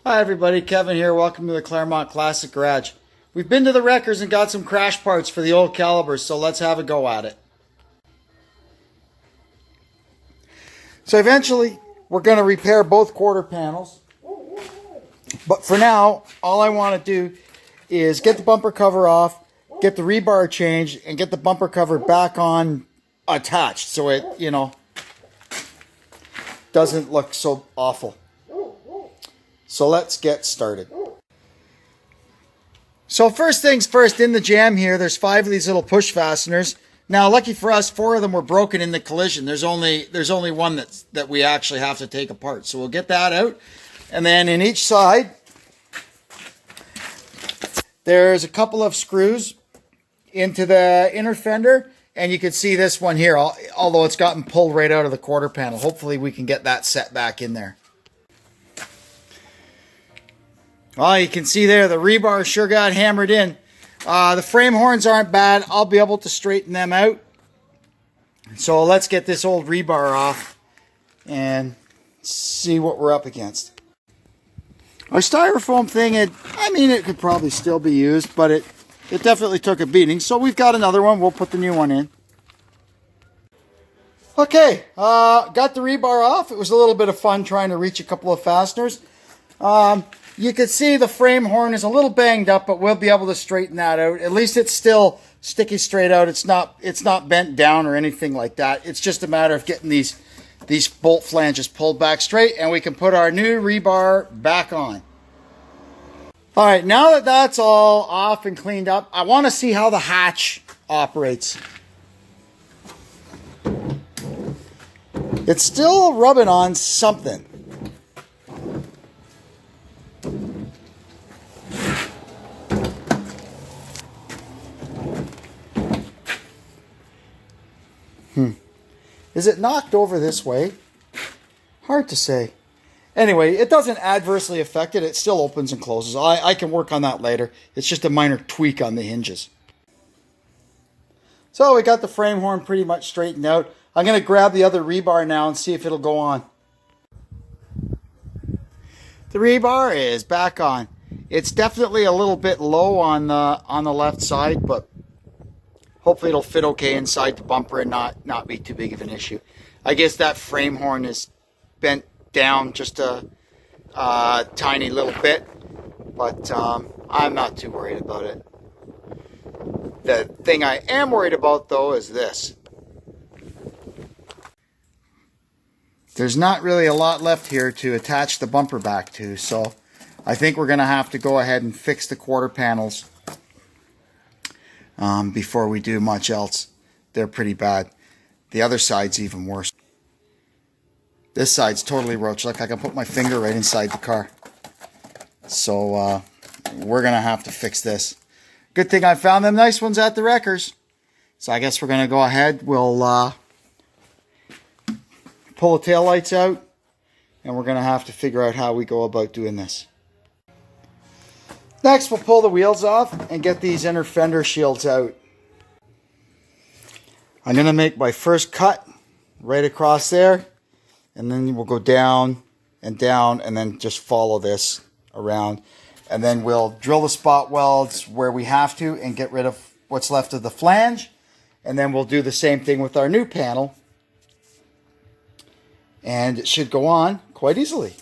Hi everybody, Kevin here. Welcome to the Claremont Classic Garage. We've been to the wreckers and got some crash parts for the old calibers, so let's have a go at it. So eventually, we're going to repair both quarter panels. But for now, all I want to do is get the bumper cover off, get the rebar changed, and get the bumper cover back on attached so it, doesn't look so awful. So let's get started. So first things first, in the jam here, there's 5 of these little push fasteners. Now, lucky for us, 4 of them were broken in the collision. There's only one that we actually have to take apart. So we'll get that out. And then in each side, there's a couple of screws into the inner fender. And you can see this one here, although it's gotten pulled right out of the quarter panel. Hopefully we can get that set back in there. Well, you can see there, the rebar sure got hammered in. The frame horns aren't bad. I'll be able to straighten them out. So let's get this old rebar off and see what we're up against. Our styrofoam thing, it could probably still be used, but it definitely took a beating. So we've got another one. We'll put the new one in. Okay, got the rebar off. It was a little bit of fun trying to reach a couple of fasteners. You can see the frame horn is a little banged up, but we'll be able to straighten that out. At least it's still sticky straight out. It's not bent down or anything like that. It's just a matter of getting these bolt flanges pulled back straight, and we can put our new rebar back on. All right, now that that's all off and cleaned up, I want to see how the hatch operates. It's still rubbing on something. Is it knocked over this way? Hard to say. Anyway, it doesn't adversely affect it. It still opens and closes. I can work on that later. It's just a minor tweak on the hinges. So we got the frame horn pretty much straightened out. I'm going to grab the other rebar now and see if it'll go on. The rebar is back on. It's definitely a little bit low on the left side, but hopefully it'll fit okay inside the bumper and not be too big of an issue. I guess that frame horn is bent down just a tiny little bit, but I'm not too worried about it. The thing I am worried about, though, is this. There's not really a lot left here to attach the bumper back to, so I think we're going to have to go ahead and fix the quarter panels before we do much else. They're pretty bad. The other side's even worse. This side's totally roached. Look, I can put my finger right inside the car. So we're going to have to fix this. Good thing I found them nice ones at the wreckers. So I guess we're going to go ahead. We'll pull the taillights out, and we're going to have to figure out how we go about doing this. Next, we'll pull the wheels off and get these inner fender shields out. I'm going to make my first cut right across there, and then we'll go down, and then just follow this around. And then we'll drill the spot welds where we have to and get rid of what's left of the flange. And then we'll do the same thing with our new panel. And it should go on quite easily.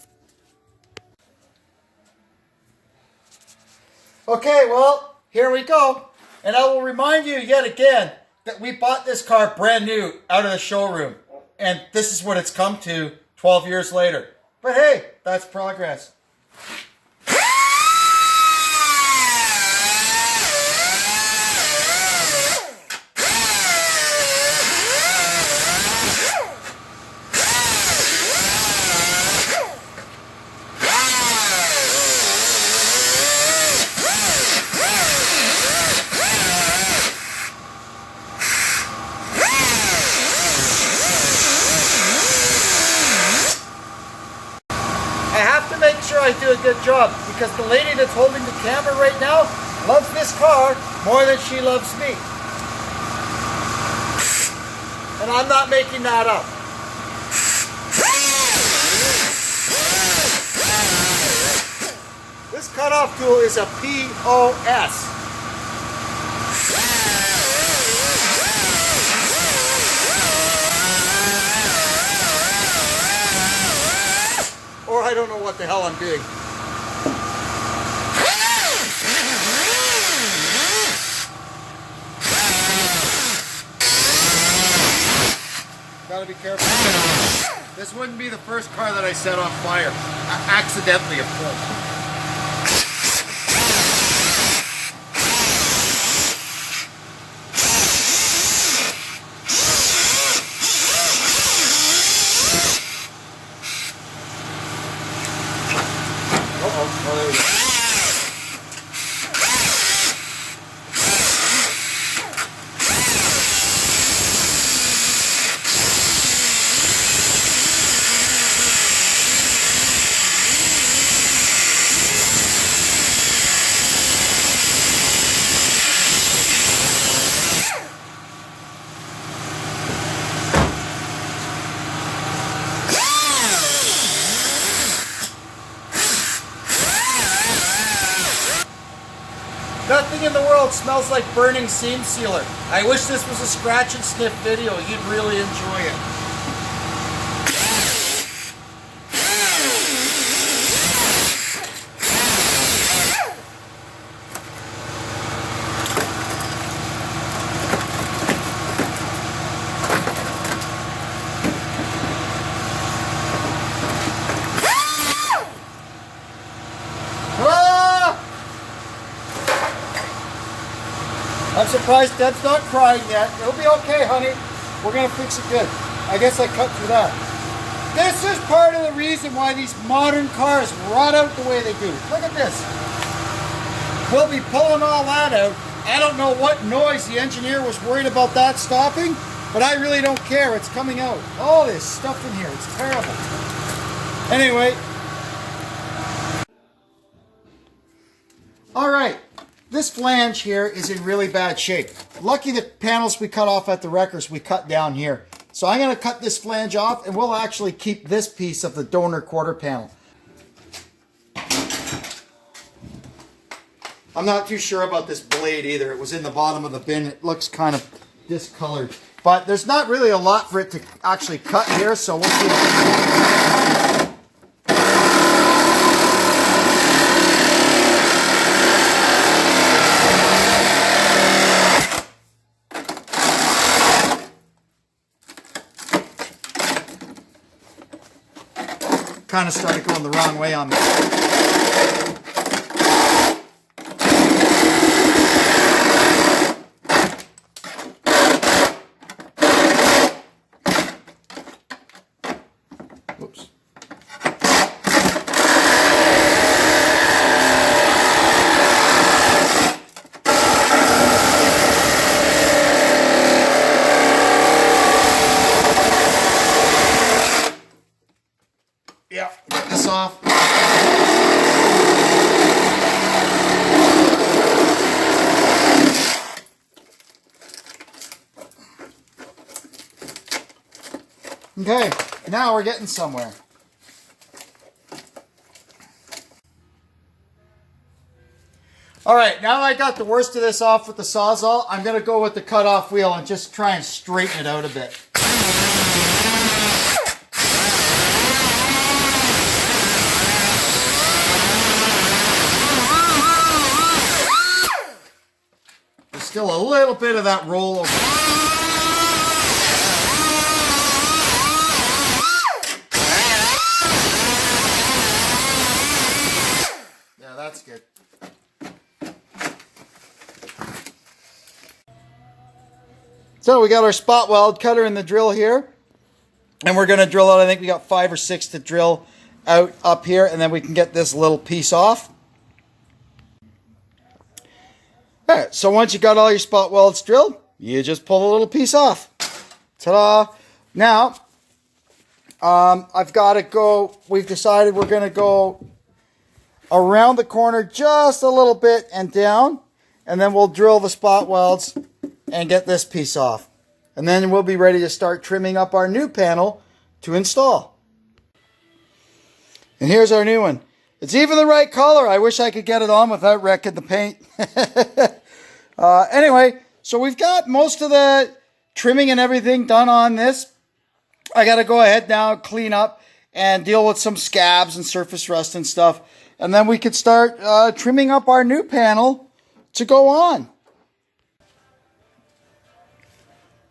Okay, well, here we go. And I will remind you yet again that we bought this car brand new out of the showroom. And this is what it's come to 12 years later. But hey, that's progress. I do a good job because the lady that's holding the camera right now loves this car more than she loves me. And I'm not making that up. cutoff tool is a POS. Or I don't know what the hell I'm doing. Gotta be careful. This wouldn't be the first car that I set on fire. Accidentally, of course. Oh, there we go. Nothing in the world smells like burning seam sealer. I wish this was a scratch and sniff video. You'd really enjoy it. I'm surprised Deb's not crying yet. It'll be okay, honey. We're going to fix it good. I guess I cut through that. This is part of the reason why these modern cars rot out the way they do. Look at this. We'll be pulling all that out. I don't know what noise the engineer was worried about that stopping, but I really don't care. It's coming out. All this stuff in here. It's terrible. Anyway. All right. This flange here is in really bad shape. Lucky the panels we cut off at the wreckers we cut down here. So I'm going to cut this flange off and we'll actually keep this piece of the donor quarter panel. I'm not too sure about this blade either. It was in the bottom of the bin. It looks kind of discolored. But there's not really a lot for it to actually cut here, so we'll see. Kind of started going the wrong way on me. Whoops. Yeah, get this off. Okay, now we're getting somewhere. All right, now that I got the worst of this off with the Sawzall, I'm going to go with the cutoff wheel and just try and straighten it out a bit. Still a little bit of that rollover. Yeah, that's good. So we got our spot weld cutter in the drill here. And we're going to drill out, I think we got 5 or 6 to drill out up here. And then we can get this little piece off. Alright, so once you got all your spot welds drilled, you just pull a little piece off. Ta-da! Now, I've got to go, we've decided we're going to go around the corner just a little bit and down, and then we'll drill the spot welds and get this piece off. And then we'll be ready to start trimming up our new panel to install. And here's our new one. It's even the right color. I wish I could get it on without wrecking the paint. Anyway, so we've got most of the trimming and everything done on this. I got to go ahead now, clean up, and deal with some scabs and surface rust and stuff. And then we could start trimming up our new panel to go on.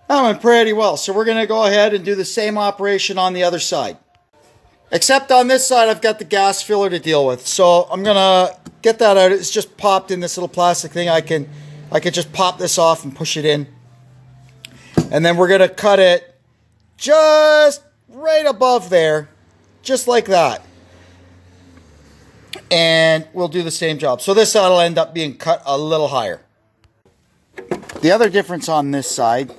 That went pretty well. So we're going to go ahead and do the same operation on the other side. Except on this side, I've got the gas filler to deal with. So I'm going to get that out. It's just popped in this little plastic thing. I can just pop this off and push it in. And then we're going to cut it just right above there. Just like that. And we'll do the same job. So this side will end up being cut a little higher. The other difference on this side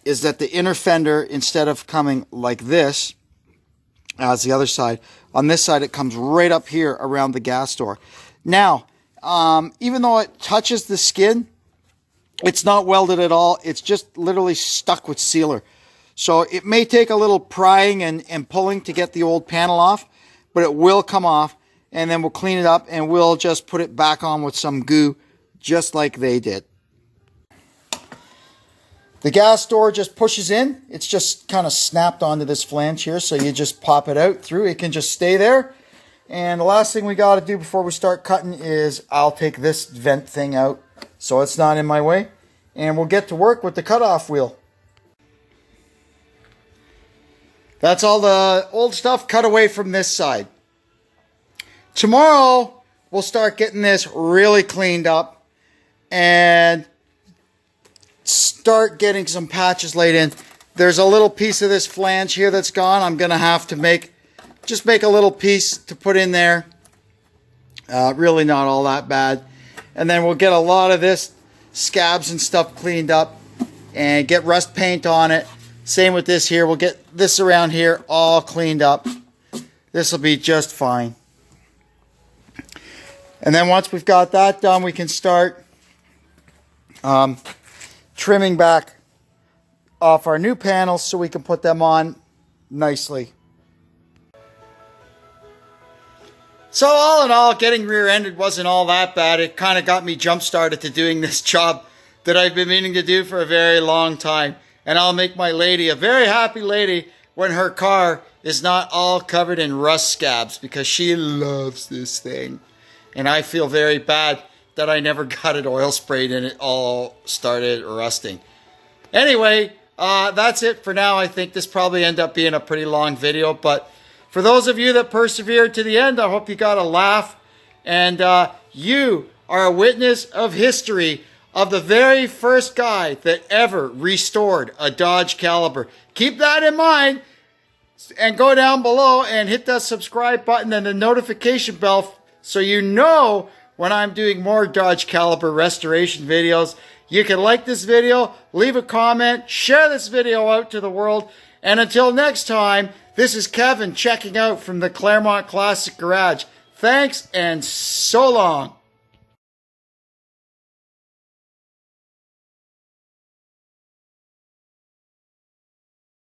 is that the inner fender, instead of coming like this, as the other side, on this side it comes right up here around the gas door. Now, even though it touches the skin, it's not welded at all. It's just literally stuck with sealer. So it may take a little prying and pulling to get the old panel off, but it will come off, and then we'll clean it up and we'll just put it back on with some goo, just like they did. The gas door just pushes in. It's just kind of snapped onto this flange here, so you just pop it out through. It can just stay there. And the last thing we got to do before we start cutting is I'll take this vent thing out so it's not in my way. And we'll get to work with the cutoff wheel. That's all the old stuff cut away from this side. Tomorrow, we'll start getting this really cleaned up and start getting some patches laid in. There's a little piece of this flange here that's gone. I'm going to have to just make a little piece to put in there. Really not all that bad. And then we'll get a lot of this scabs and stuff cleaned up and get rust paint on it. Same with this here. We'll get this around here all cleaned up. This will be just fine. And then once we've got that done, we can start trimming back off our new panels so we can put them on nicely. So all in all, getting rear-ended wasn't all that bad. It kind of got me jump-started to doing this job that I've been meaning to do for a very long time. And I'll make my lady a very happy lady when her car is not all covered in rust scabs, because she loves this thing. And I feel very bad that I never got it oil sprayed and it all started rusting. Anyway, that's it for now. I think this probably ended up being a pretty long video, but for those of you that persevered to the end, I hope you got a laugh. And you are a witness of history of the very first guy that ever restored a Dodge Caliber. Keep that in mind and go down below and hit that subscribe button and the notification bell so you know when I'm doing more Dodge Caliber restoration videos. You can like this video, leave a comment, share this video out to the world. And until next time, this is Kevin checking out from the Claremont Classic Garage. Thanks and so long.